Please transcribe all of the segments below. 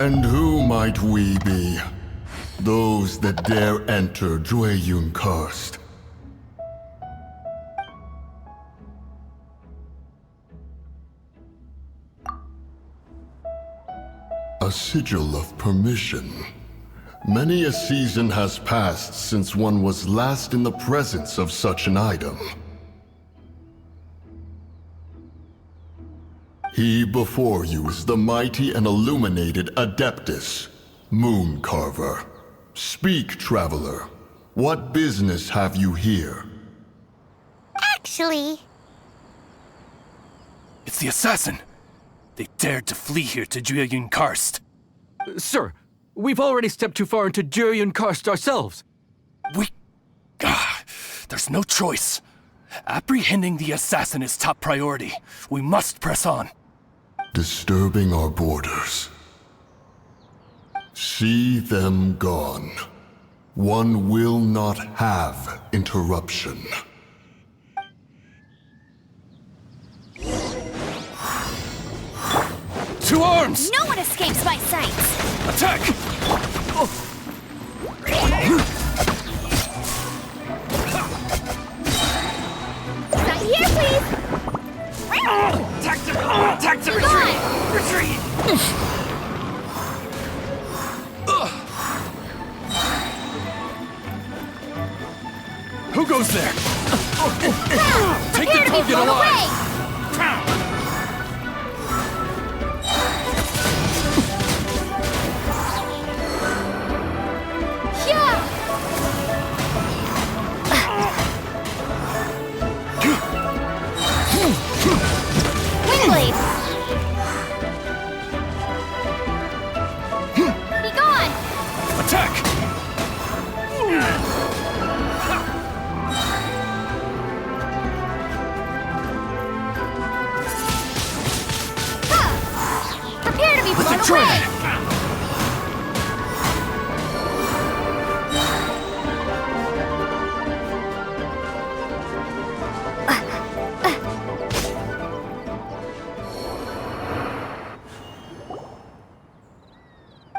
And who might we be? Those that dare enter Jueyun Karst. A sigil of permission. Many a season has passed since one was last in the presence of such an item. He before you is the mighty and illuminated Adeptus, Moon Carver. Speak, traveler. What business have you here? Actually... It's the assassin! They dared to flee here to Jueyun Karst. Sir, we've already stepped too far into Jueyun Karst ourselves. There's no choice. Apprehending the assassin is top priority. We must press on. Disturbing our borders. See them gone. One will not have interruption. To arms! No one escapes my sights! Attack! Right here, please! Attack to retreat! Retreat! Who goes there? Take the target alive! Windblade! Be gone! Attack! Prepare to be blown Let's try away! it.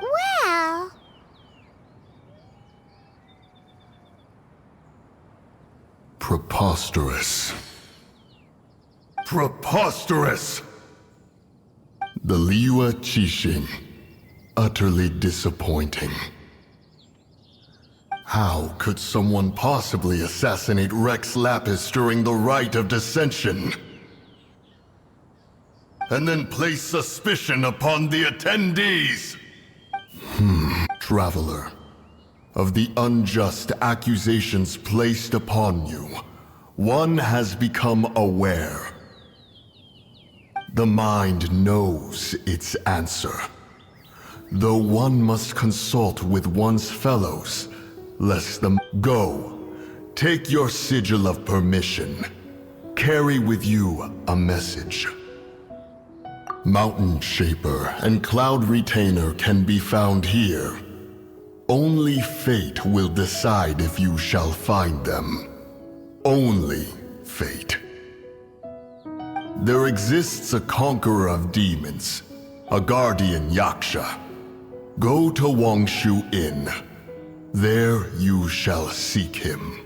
Well... Preposterous. Preposterous! The Liwa Qixing. Utterly disappointing. How could someone possibly assassinate Rex Lapis during the Rite of Dissension? And then place suspicion upon the attendees? Traveler. Of the unjust accusations placed upon you, one has become aware. The mind knows its answer. Though one must consult with one's fellows, lest them go. Take your sigil of permission. Carry with you a message. Mountain Shaper and Cloud Retainer can be found here. Only fate will decide if you shall find them. Only fate. There exists a conqueror of demons, a guardian Yaksha. Go to Wangshu Inn. There you shall seek him.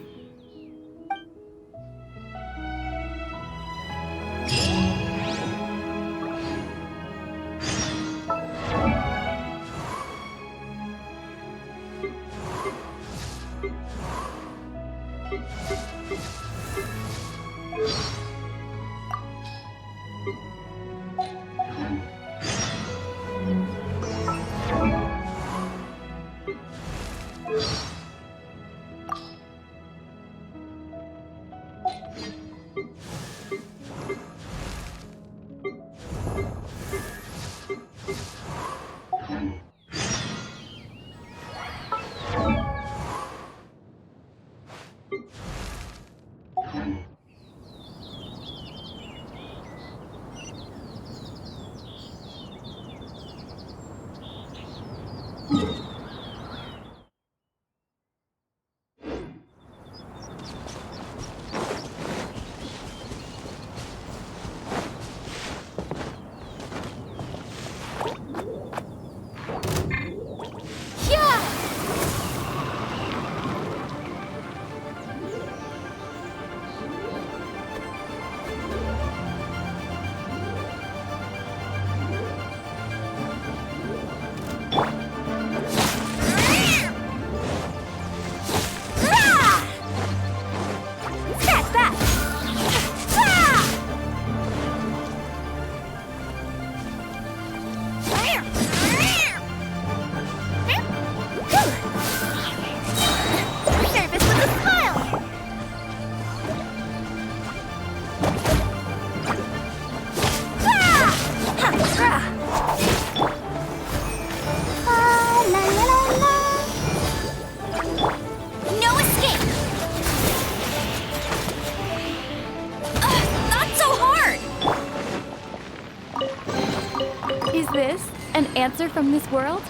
answer from this world?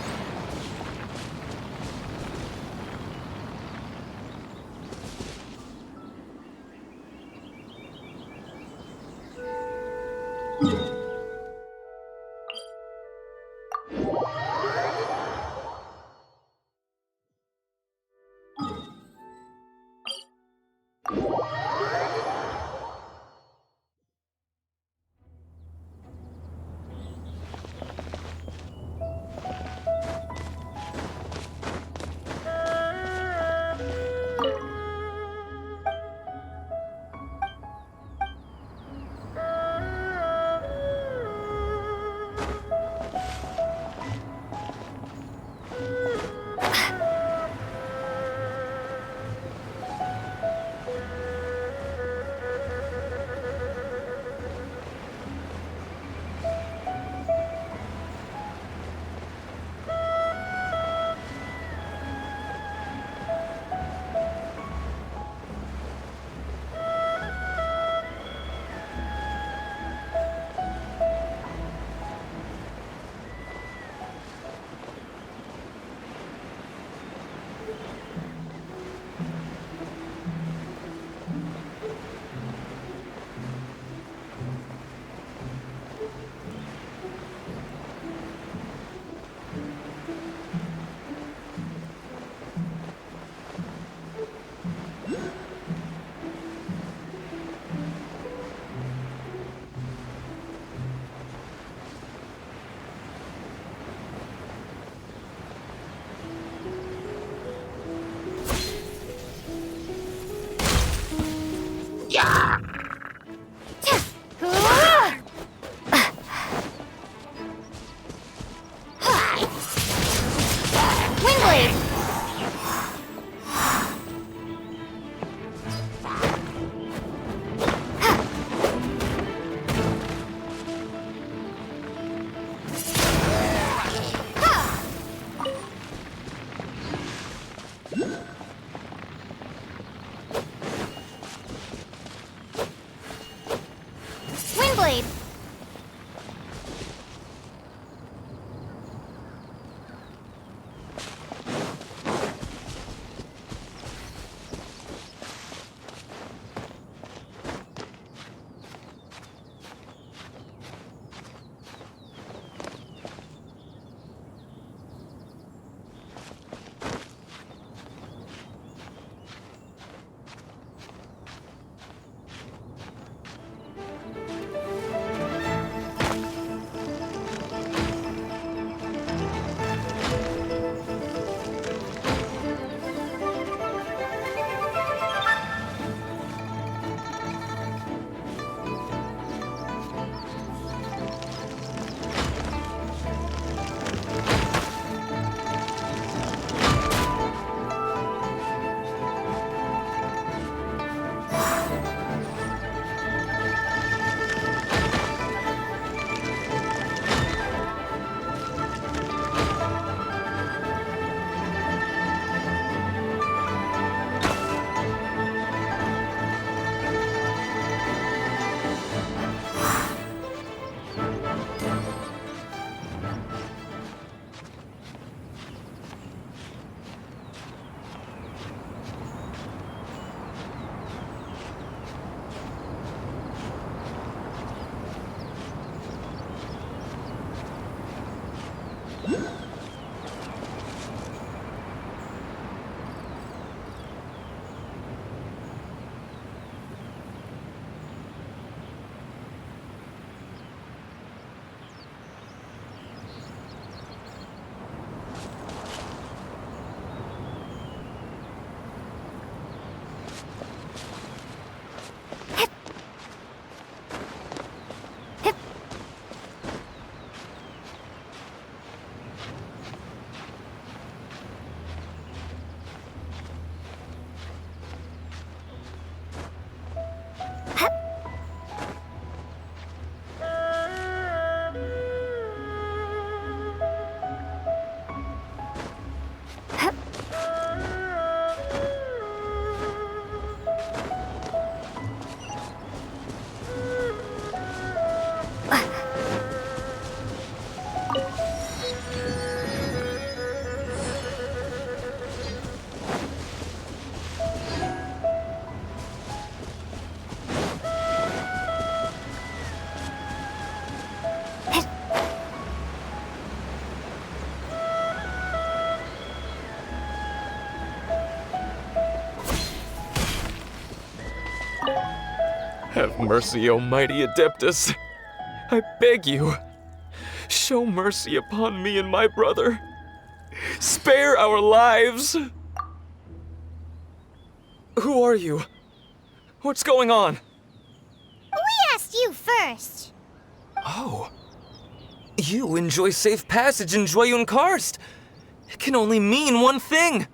Have mercy, O mighty Adeptus. I beg you, show mercy upon me and my brother. Spare our lives! Who are you? What's going on? We asked you first. Oh. You enjoy safe passage in Jeleń Karst. It can only mean one thing.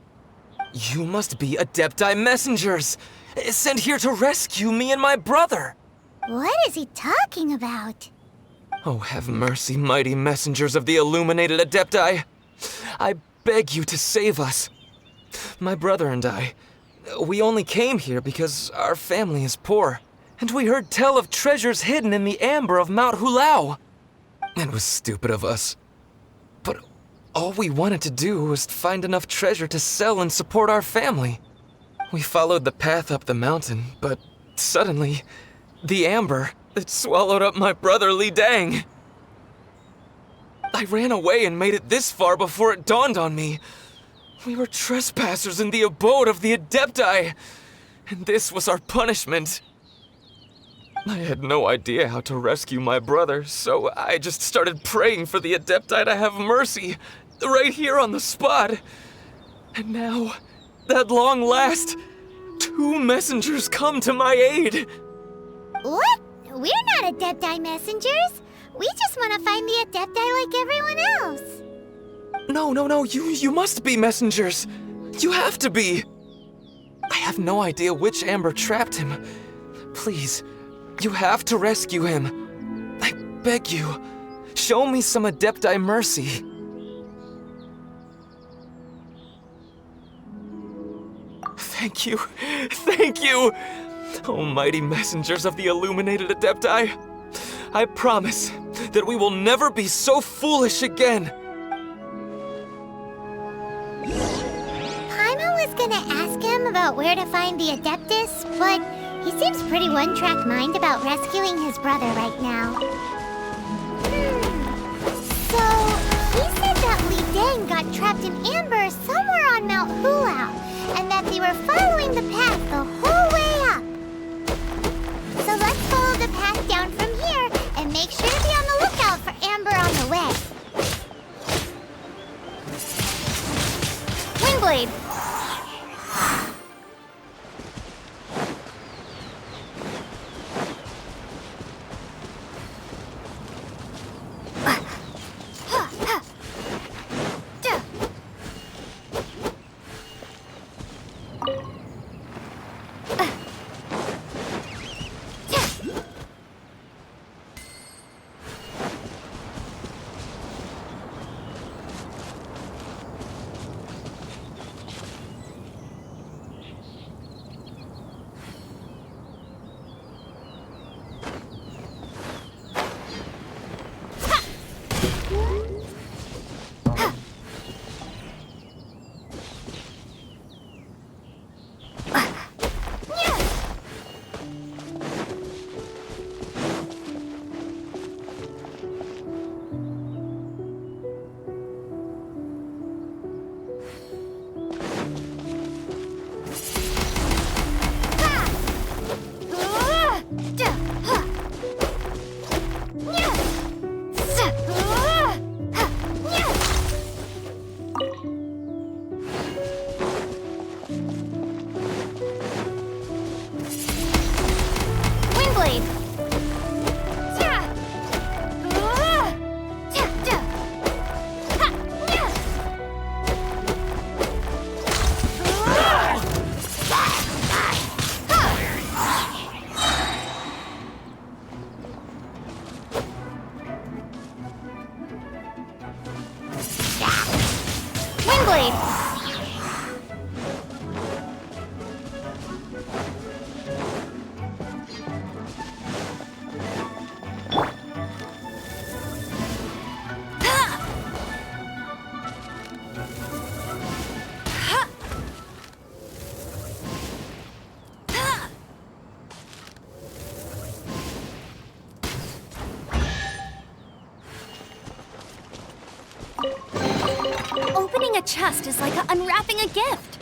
You must be Adepti messengers, sent here to rescue me and my brother. What is he talking about? Oh, have mercy, mighty messengers of the illuminated Adepti. I beg you to save us. My brother and I, we only came here because our family is poor, and we heard tell of treasures hidden in the amber of Mount Hulao. It was stupid of us. But all we wanted to do was find enough treasure to sell and support our family. We followed the path up the mountain, but suddenly, the amber, it swallowed up my brother Li Dang. I ran away and made it this far before it dawned on me. We were trespassers in the abode of the Adepti, and this was our punishment. I had no idea how to rescue my brother, so I just started praying for the Adepti to have mercy, right here on the spot. And now, at long last, 2 messengers come to my aid. What? We're not Adepti messengers. We just want to find the Adepti like everyone else. No, you must be messengers. You have to be. I have no idea which amber trapped him. Please, you have to rescue him. I beg you, show me some Adepti mercy. Thank you, almighty messengers of the illuminated Adepti. I promise that we will never be so foolish again. Paimon was gonna ask him about where to find the Adeptus, but he seems pretty one-track mind about rescuing his brother right now. So, he said that Li Dang got trapped in amber somewhere on Mount Hulao, and that they were following the path the whole way up. So let's follow the path down from here and make sure to be on the lookout for amber on the way. Windblade! Opening a chest is like unwrapping a gift.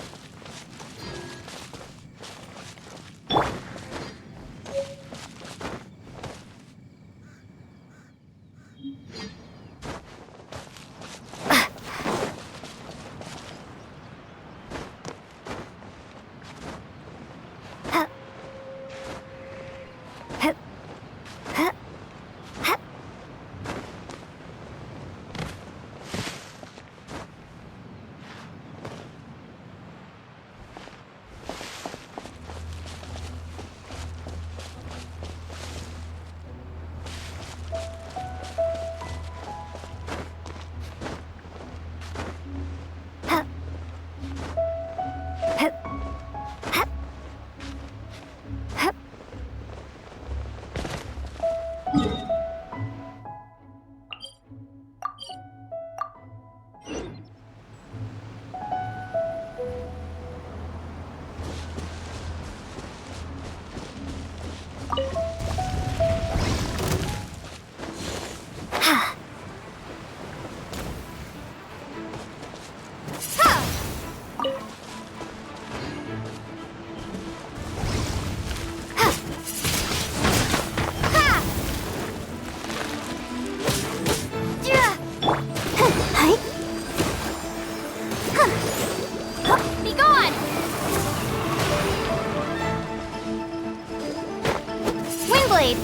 Be gone! Windblade!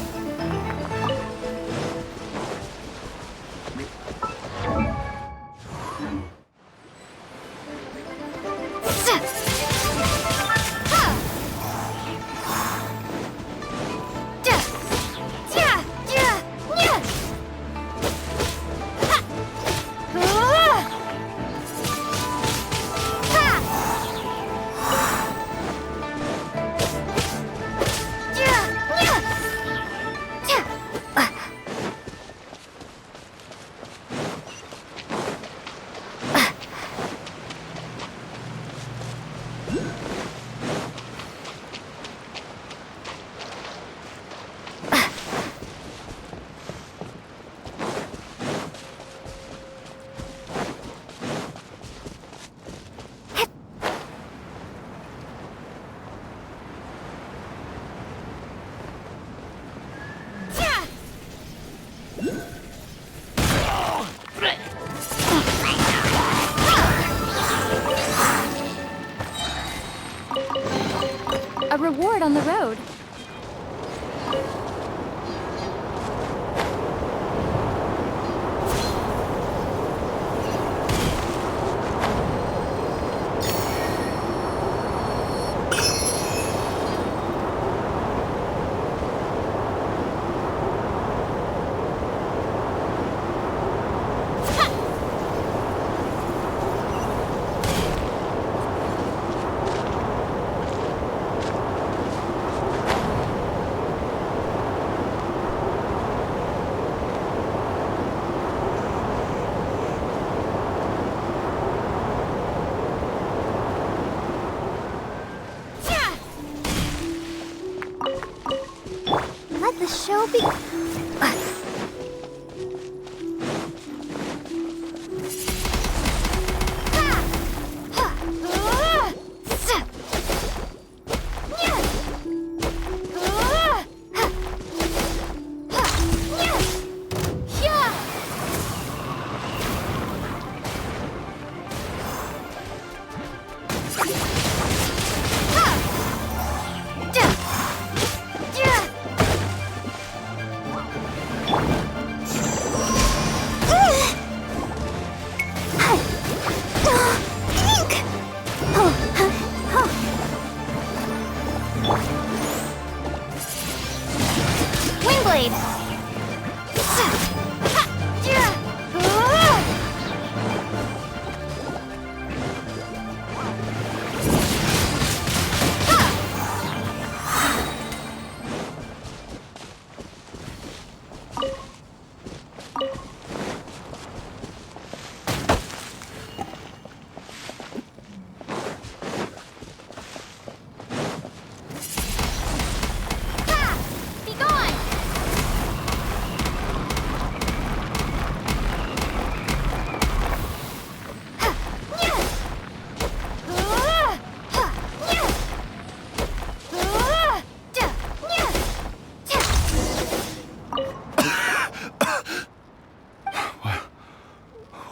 A reward on the road. Let the show be...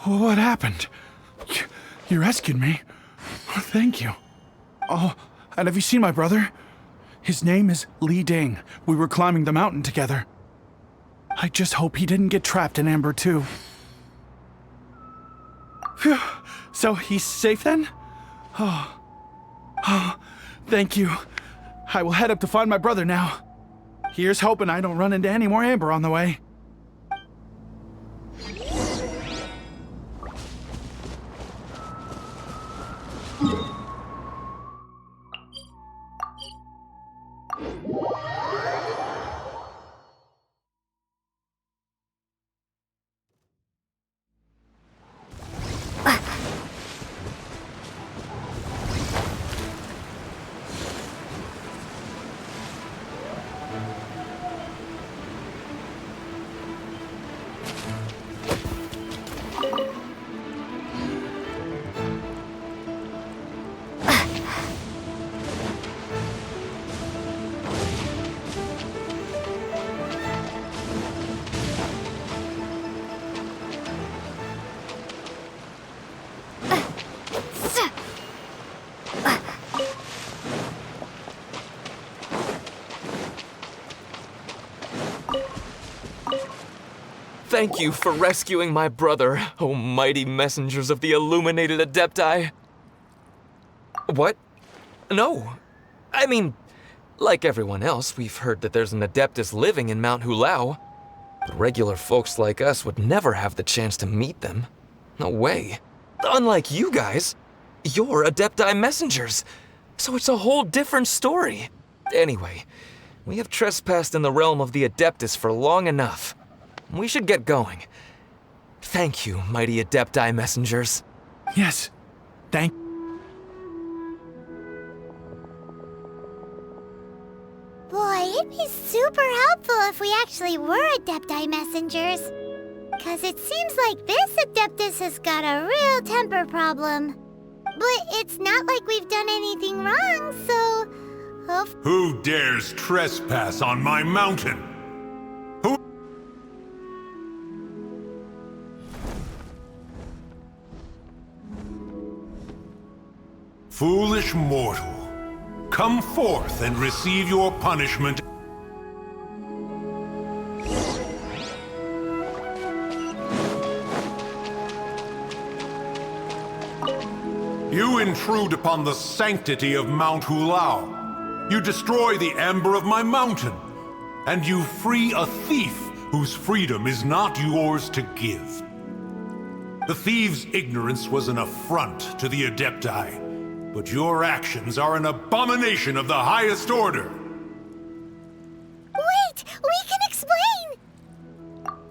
What happened? You rescued me. Thank you. Oh, and have you seen my brother? His name is Li Ding. We were climbing the mountain together. I just hope he didn't get trapped in Amber too. Phew. So he's safe then? Oh, thank you. I will head up to find my brother now. Here's hoping I don't run into any more Amber on the way. Thank you for rescuing my brother, O mighty messengers of the illuminated Adepti. What? No. I mean, like everyone else, we've heard that there's an Adeptus living in Mount Hulao. But regular folks like us would never have the chance to meet them. No way. Unlike you guys, you're Adepti messengers, so it's a whole different story. Anyway, we have trespassed in the realm of the Adeptus for long enough. We should get going. Thank you, mighty Adepti messengers. Yes. Thank. Boy, it'd be super helpful if we actually were Adepti messengers. Cause it seems like this Adeptus has got a real temper problem. But it's not like we've done anything wrong, so... Who dares trespass on my mountain? Who... Foolish mortal, come forth and receive your punishment. You intrude upon the sanctity of Mount Hulao. You destroy the amber of my mountain. And you free a thief whose freedom is not yours to give. The thief's ignorance was an affront to the Adepti, but your actions are an abomination of the highest order. Wait! We can explain!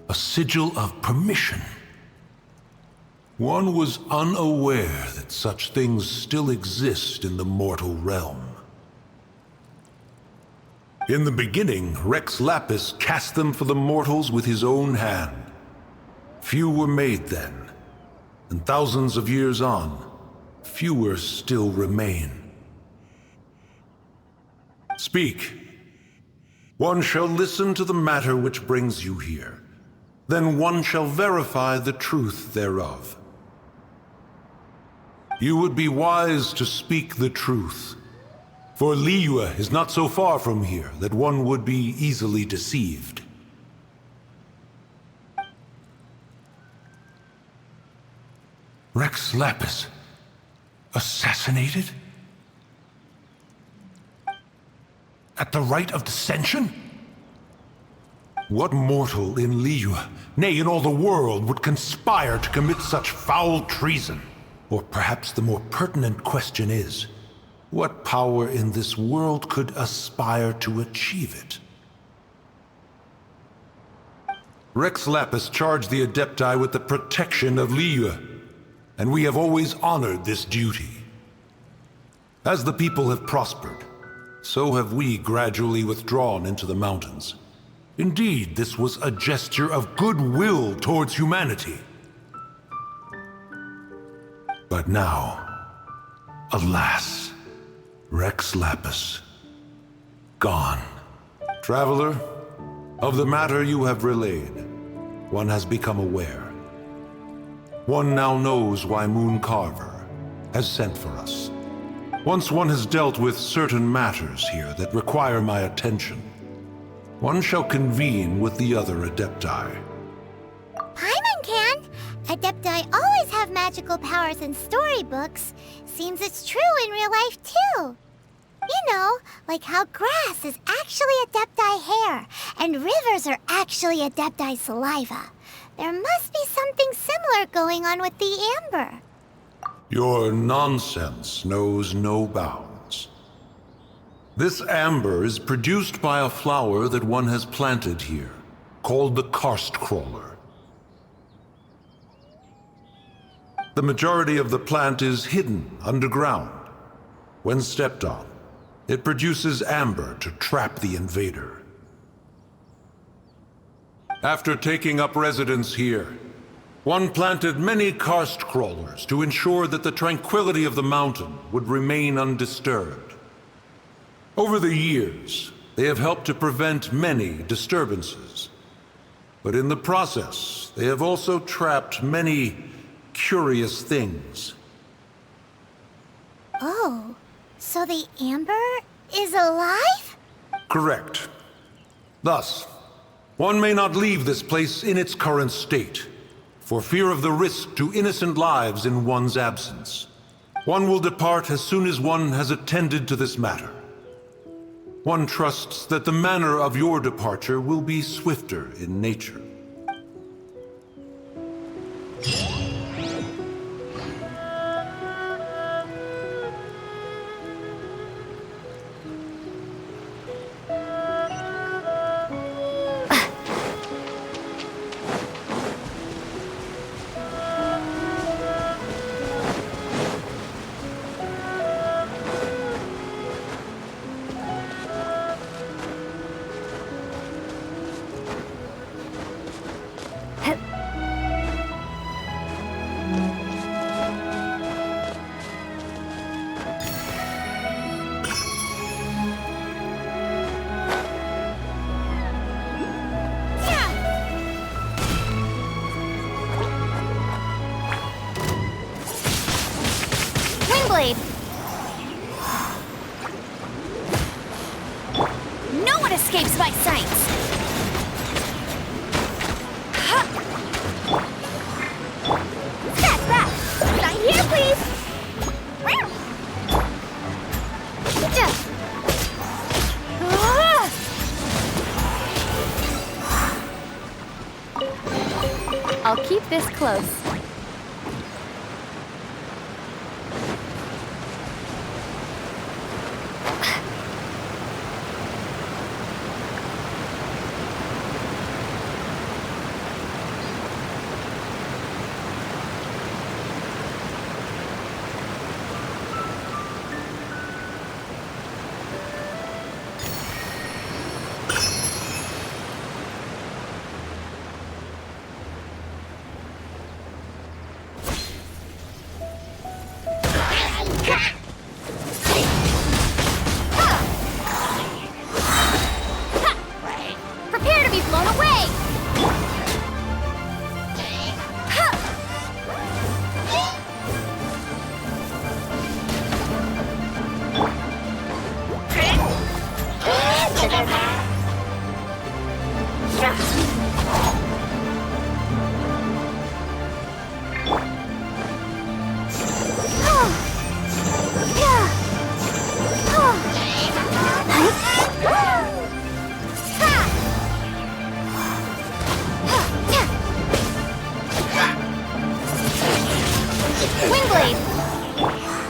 A sigil of permission. One was unaware that such things still exist in the mortal realm. In the beginning, Rex Lapis cast them for the mortals with his own hand. Few were made then, and thousands of years on, fewer still remain. Speak. One shall listen to the matter which brings you here. Then one shall verify the truth thereof. You would be wise to speak the truth. For Liyue is not so far from here that one would be easily deceived. Rex Lapis, assassinated? At the rite of dissension? What mortal in Liyue, nay in all the world, would conspire to commit such foul treason? Or perhaps the more pertinent question is, what power in this world could aspire to achieve it? Rex Lapis charged the Adepti with the protection of Liyue, and we have always honored this duty. As the people have prospered, so have we gradually withdrawn into the mountains. Indeed, this was a gesture of goodwill towards humanity. But now, alas, Rex Lapis, gone. Traveler, of the matter you have relayed, one has become aware. One now knows why Mooncarver has sent for us. Once one has dealt with certain matters here that require my attention, one shall convene with the other Adepti. Paimon can! Adepti always have magical powers in storybooks. Seems it's true in real life, too. You know, like how grass is actually Adepti hair, and rivers are actually Adepti saliva. There must be something similar going on with the amber. Your nonsense knows no bounds. This amber is produced by a flower that one has planted here, called the karst crawler. The majority of the plant is hidden underground. When stepped on, it produces amber to trap the invader. After taking up residence here, one planted many karst crawlers to ensure that the tranquility of the mountain would remain undisturbed. Over the years, they have helped to prevent many disturbances. But in the process, they have also trapped many curious things. Oh, so the amber is alive? Correct. Thus, One may not leave this place in its current state, for fear of the risk to innocent lives in one's absence. One will depart as soon as one has attended to this matter. One trusts that the manner of your departure will be swifter in nature. Blade. No one escapes my sights. That's that. Sign here, please. I'll keep this close. Prepare to be blown away! Wingblade!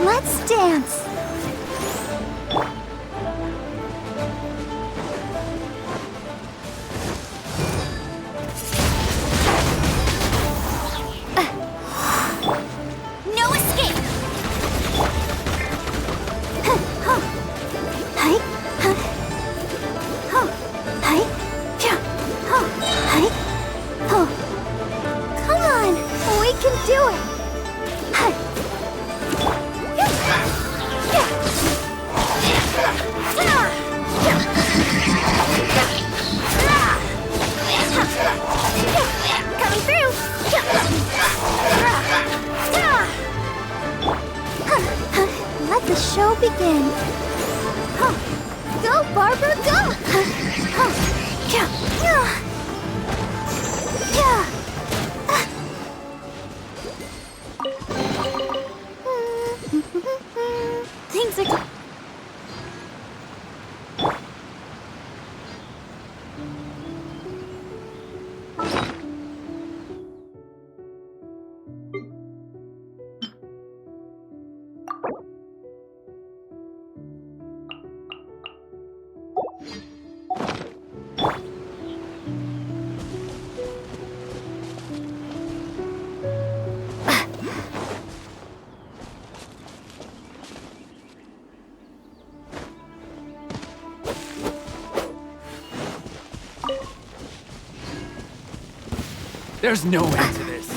Let's dance! No escape! Come on! We can do it! Coming through! Let the show begin. Go, Barbara, go! Things are... There's no end to this.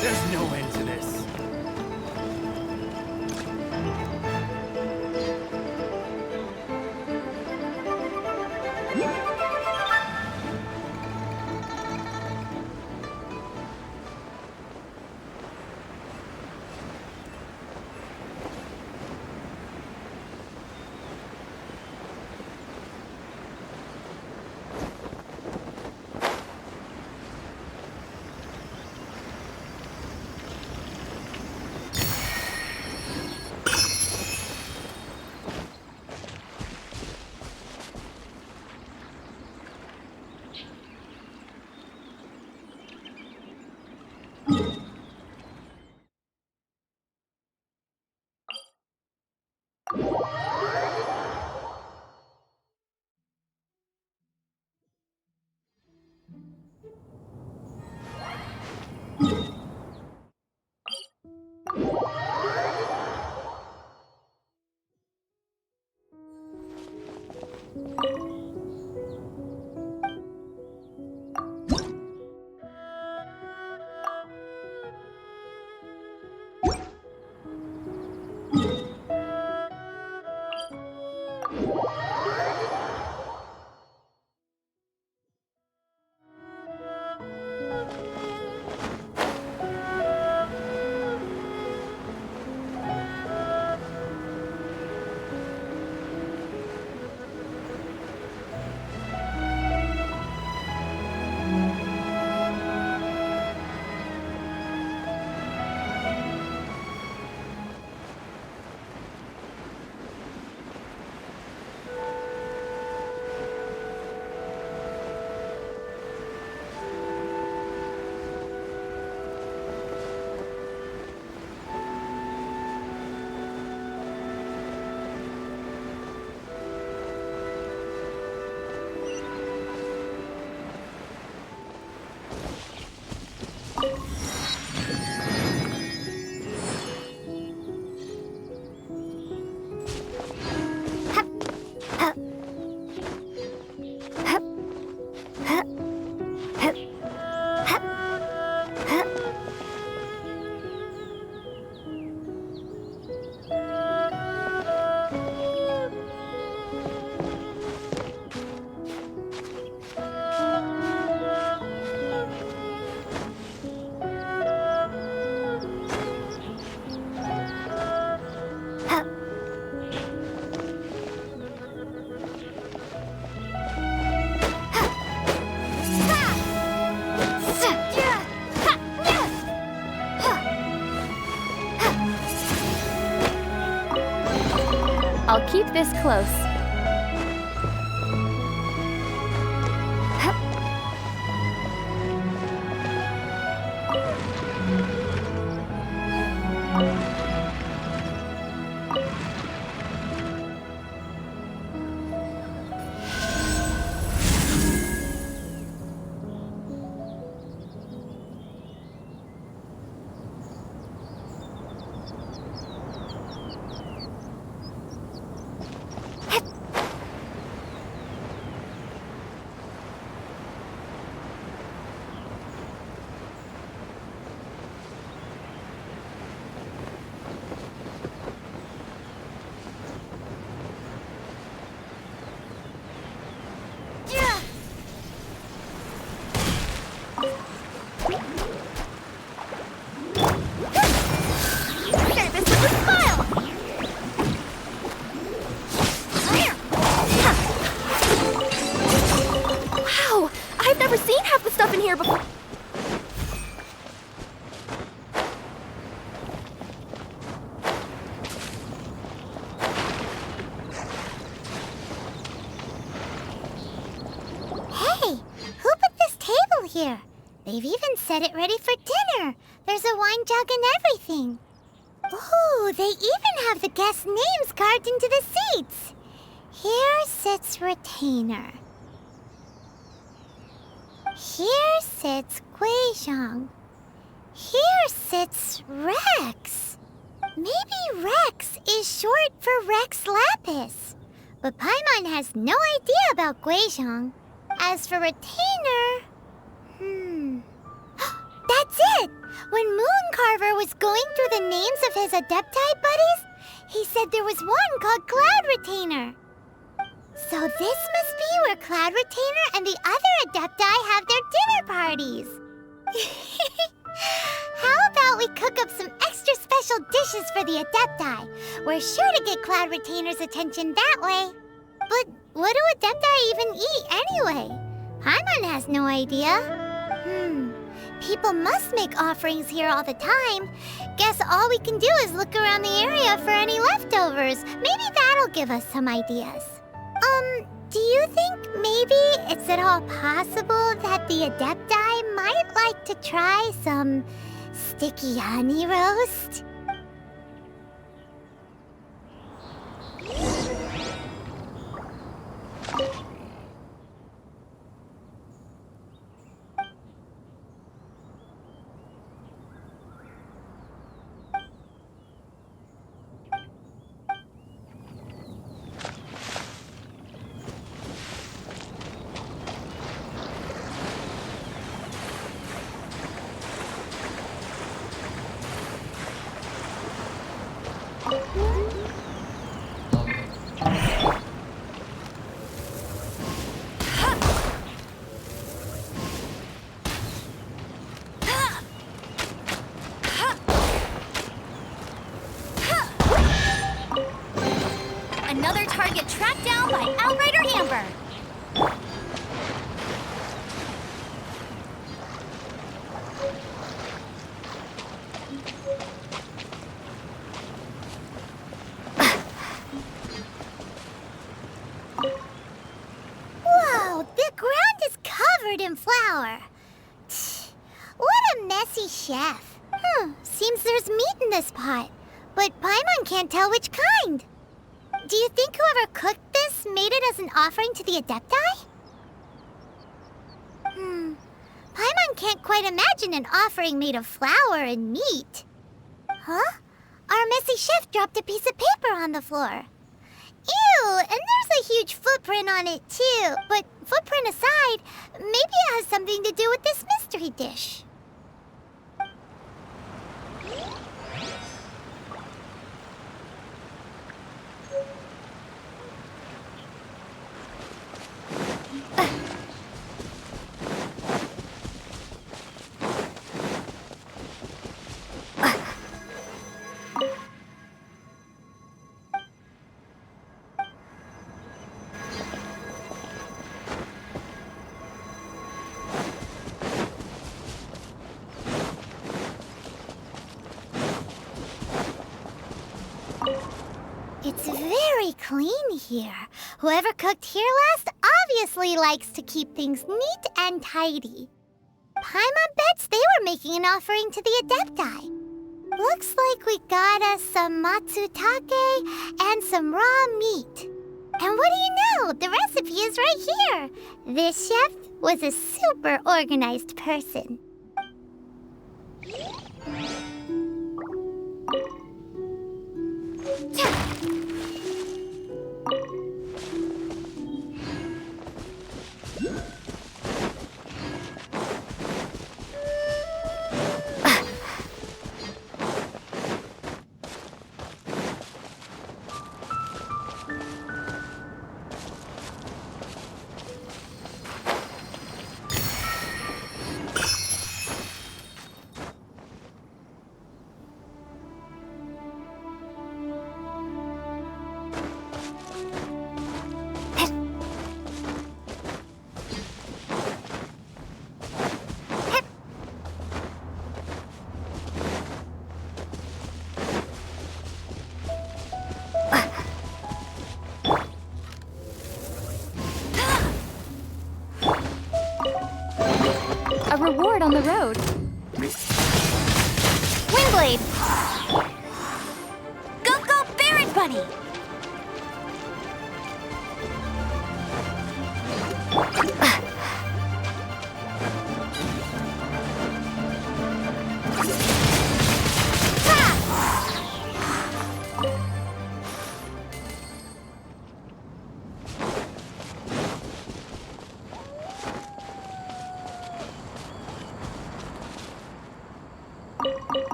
There's no end to this. I'll keep this close. They've even set it ready for dinner. There's a wine jug and everything. Ooh, they even have the guests' names carved into the seats. Here sits Retainer. Here sits Guizhong. Here sits Rex. Maybe Rex is short for Rex Lapis. But Paimon has no idea about Guizhong. As for Retainer... That's it! When Mooncarver was going through the names of his Adepti buddies, he said there was one called Cloud Retainer. So this must be where Cloud Retainer and the other Adepti have their dinner parties. How about we cook up some extra special dishes for the Adepti? We're sure to get Cloud Retainer's attention that way. But what do Adepti even eat anyway? Paimon has no idea. People must make offerings here all the time. Guess all we can do is look around the area for any leftovers. Maybe that'll give us some ideas. Do you think maybe it's at all possible that the Adepti might like to try some sticky honey roast? Another target tracked down by Outrider Amber. Whoa, the ground is covered in flour. What a messy chef. Seems there's meat in this pot, but Paimon can't tell which kind. Do you think whoever cooked this made it as an offering to the Adepti? Paimon can't quite imagine an offering made of flour and meat. Huh? Our messy chef dropped a piece of paper on the floor. Ew, and there's a huge footprint on it too. But footprint aside, maybe it has something to do with this mystery dish. It's very clean here. Whoever cooked here last obviously likes to keep things neat and tidy. Paimon bets they were making an offering to the Adepti. Looks like we got us some matsutake and some raw meat. And what do you know? The recipe is right here. This chef was a super organized person. A reward on the road. Windblade! Go, Barret Bunny!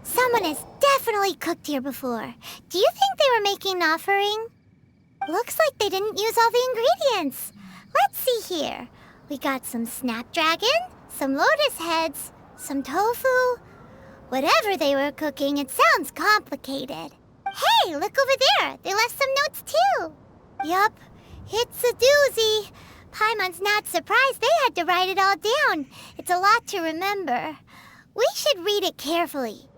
Someone has definitely cooked here before. Do you think they were making an offering? Looks like they didn't use all the ingredients. Let's see here. We got some snapdragon, some lotus heads, some tofu. Whatever they were cooking, it sounds complicated. Hey, look over there. They left some notes too. Yup, it's a doozy. Paimon's not surprised they had to write it all down. It's a lot to remember. We should read it carefully.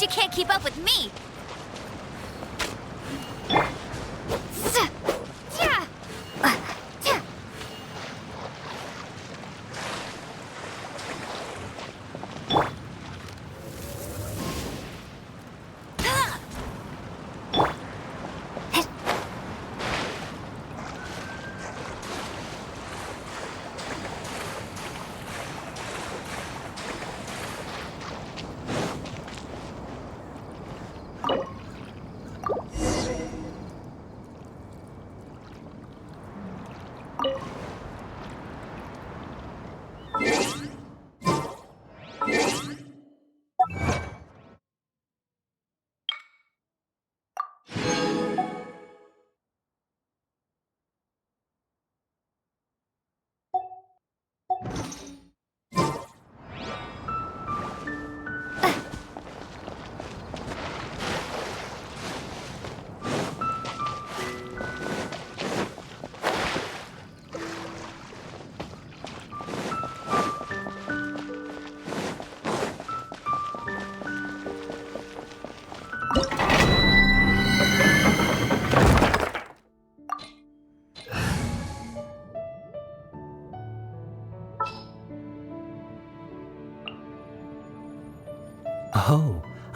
You can't keep up with me!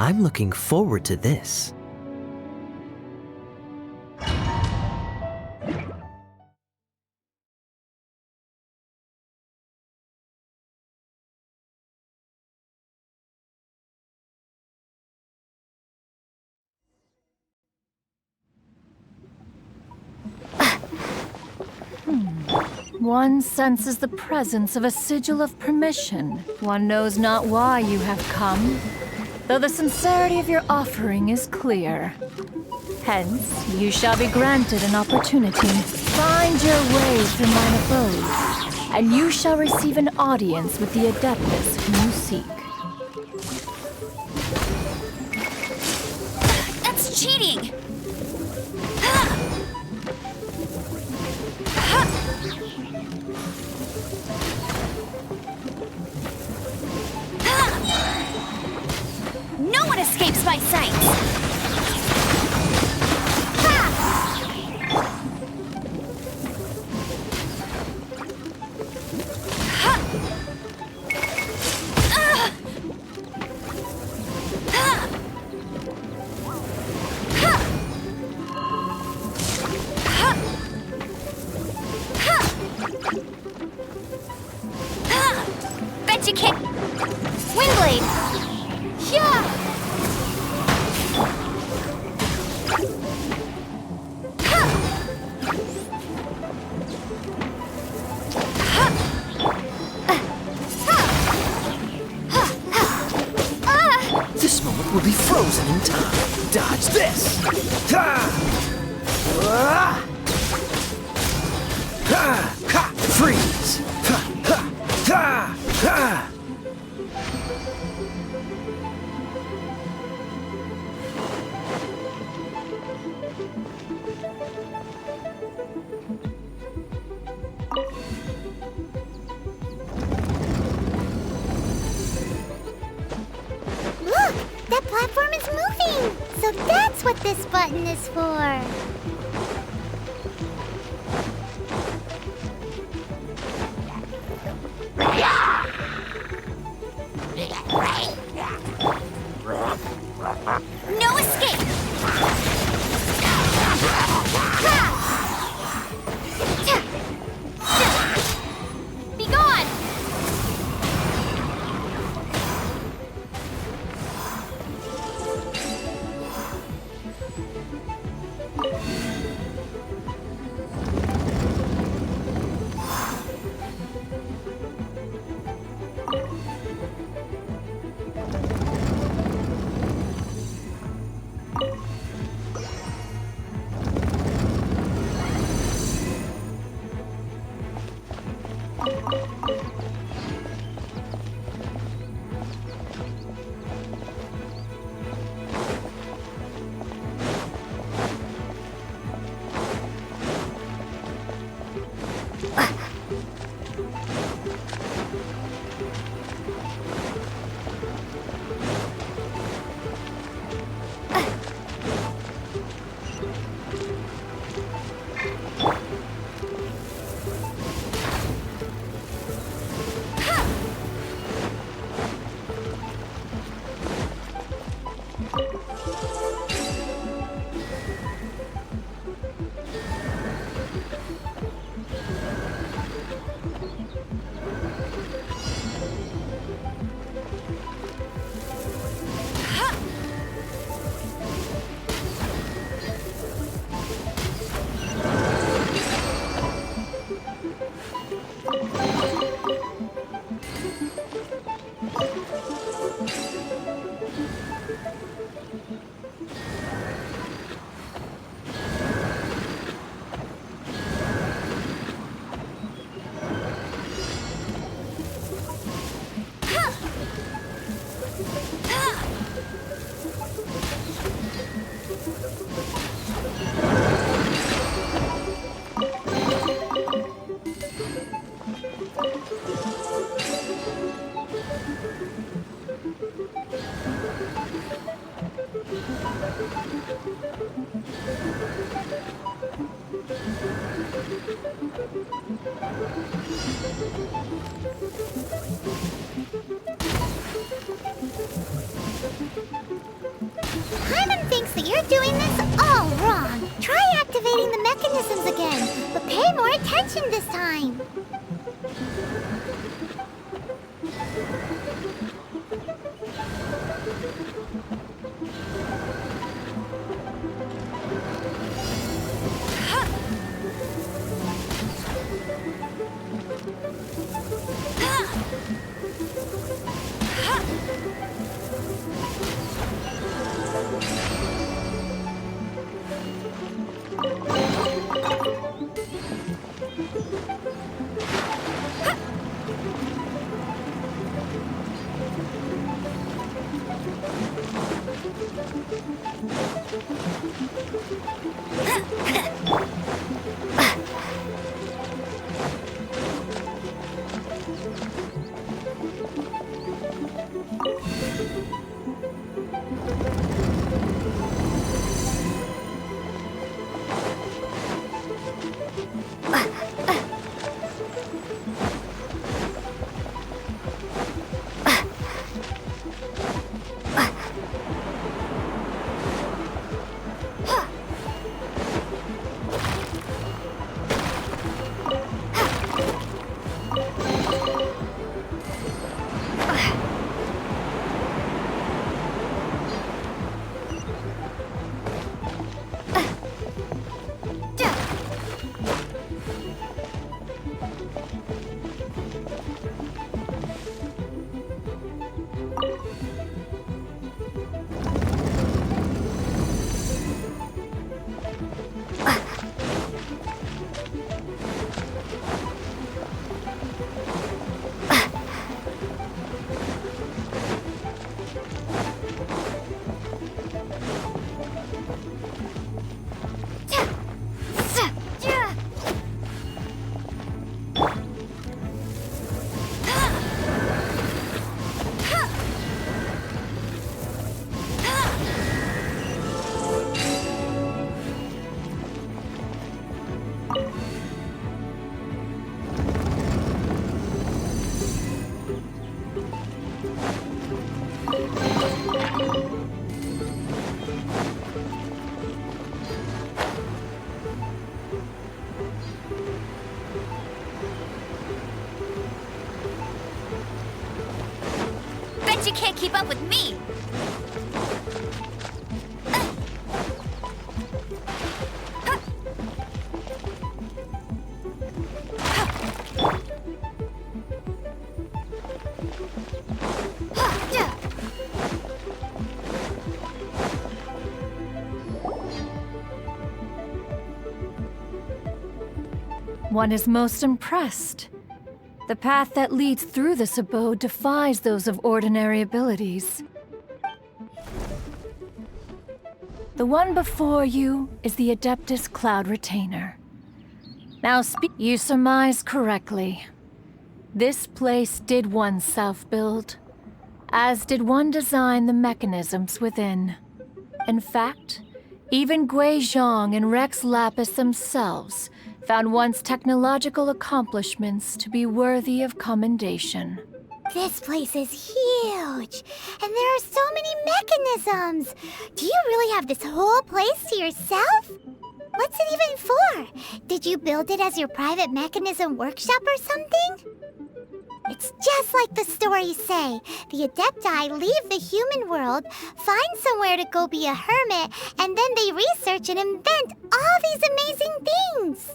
I'm looking forward to this. One senses the presence of a sigil of permission. One knows not why you have come, though the sincerity of your offering is clear. Hence, you shall be granted an opportunity. Find your way through mine abode, and you shall receive an audience with the Adeptus whom you seek. That's cheating! No one escapes my sight! Bet you can't... Windblade! Yeah! This moment will be frozen in time. Dodge this! Freeze! Look! That platform is moving! So that's what this button is for! No escape! Be gone! But you're doing this all wrong. Try activating the mechanisms again, but pay more attention this time. You can't keep up with me! One is most impressed. The path that leads through this abode defies those of ordinary abilities. The one before you is the Adeptus Cloud Retainer. Now you surmise correctly. This place did one self-build, as did one design the mechanisms within. In fact, even Gui Zhang and Rex Lapis themselves found one's technological accomplishments to be worthy of commendation. This place is huge, and there are so many mechanisms. Do you really have this whole place to yourself? What's it even for? Did you build it as your private mechanism workshop or something? It's just like the stories say. The Adepti leave the human world, find somewhere to go be a hermit, and then they research and invent all these amazing things.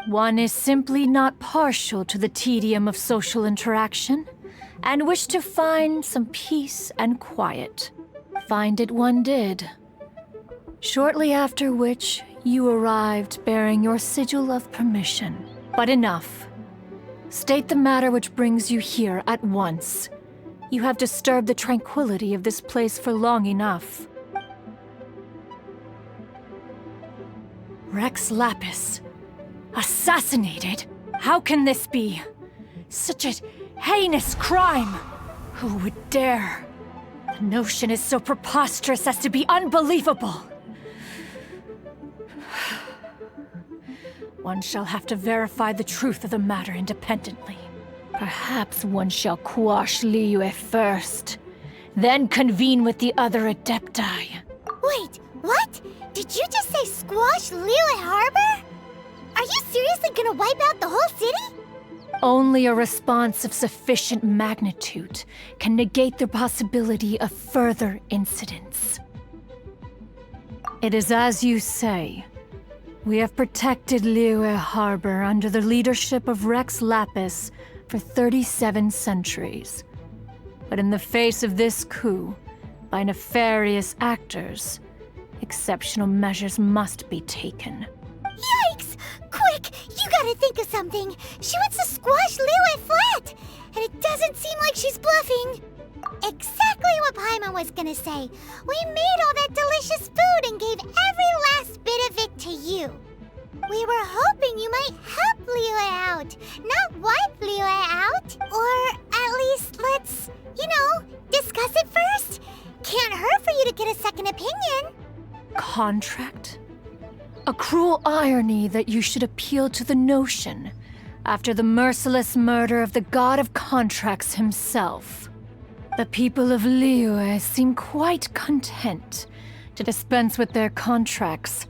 One is simply not partial to the tedium of social interaction, and wished to find some peace and quiet. Find it one did. Shortly after which, you arrived bearing your sigil of permission. But enough. State the matter which brings you here at once. You have disturbed the tranquility of this place for long enough. Rex Lapis. Assassinated? How can this be? Such a heinous crime! Who would dare? The notion is so preposterous as to be unbelievable. One shall have to verify the truth of the matter independently. Perhaps one shall quash Liyue first, then convene with the other Adepti. Wait, What? Did you just say squash Liyue Harbor? Are you seriously gonna wipe out the whole city? Only a response of sufficient magnitude can negate the possibility of further incidents. It is as you say. We have protected Liyue Harbor under the leadership of Rex Lapis for 37 centuries. But in the face of this coup, by nefarious actors, exceptional measures must be taken. Yikes! Quick, you gotta think of something. She wants to squash Liyue flat, and it doesn't seem like she's bluffing. Exactly what Paimon was gonna say. We made all that delicious food and gave every last bit of it to you. We were hoping you might help Liyue out, not wipe Liyue out. Or at least let's, discuss it first. Can't hurt for you to get a second opinion. Contract? A cruel irony that you should appeal to the notion after the merciless murder of the god of contracts himself. The people of Liyue seem quite content to dispense with their contracts.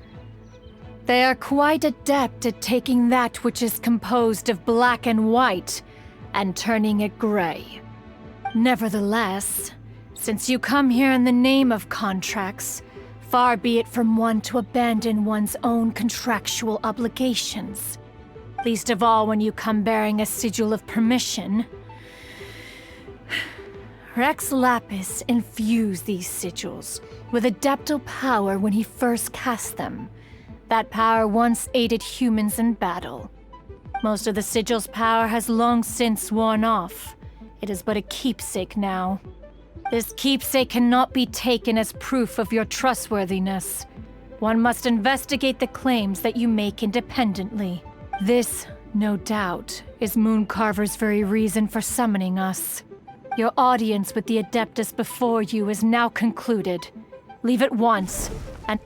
They are quite adept at taking that which is composed of black and white and turning it gray. Nevertheless, since you come here in the name of contracts, far be it from one to abandon one's own contractual obligations. Least of all when you come bearing a sigil of permission. Rex Lapis infused these sigils with adeptal power when he first cast them. That power once aided humans in battle. Most of the sigil's power has long since worn off. It is but a keepsake now. This keepsake cannot be taken as proof of your trustworthiness. One must investigate the claims that you make independently. This, no doubt, is Mooncarver's very reason for summoning us. Your audience with the Adeptus before you is now concluded. Leave at once, and...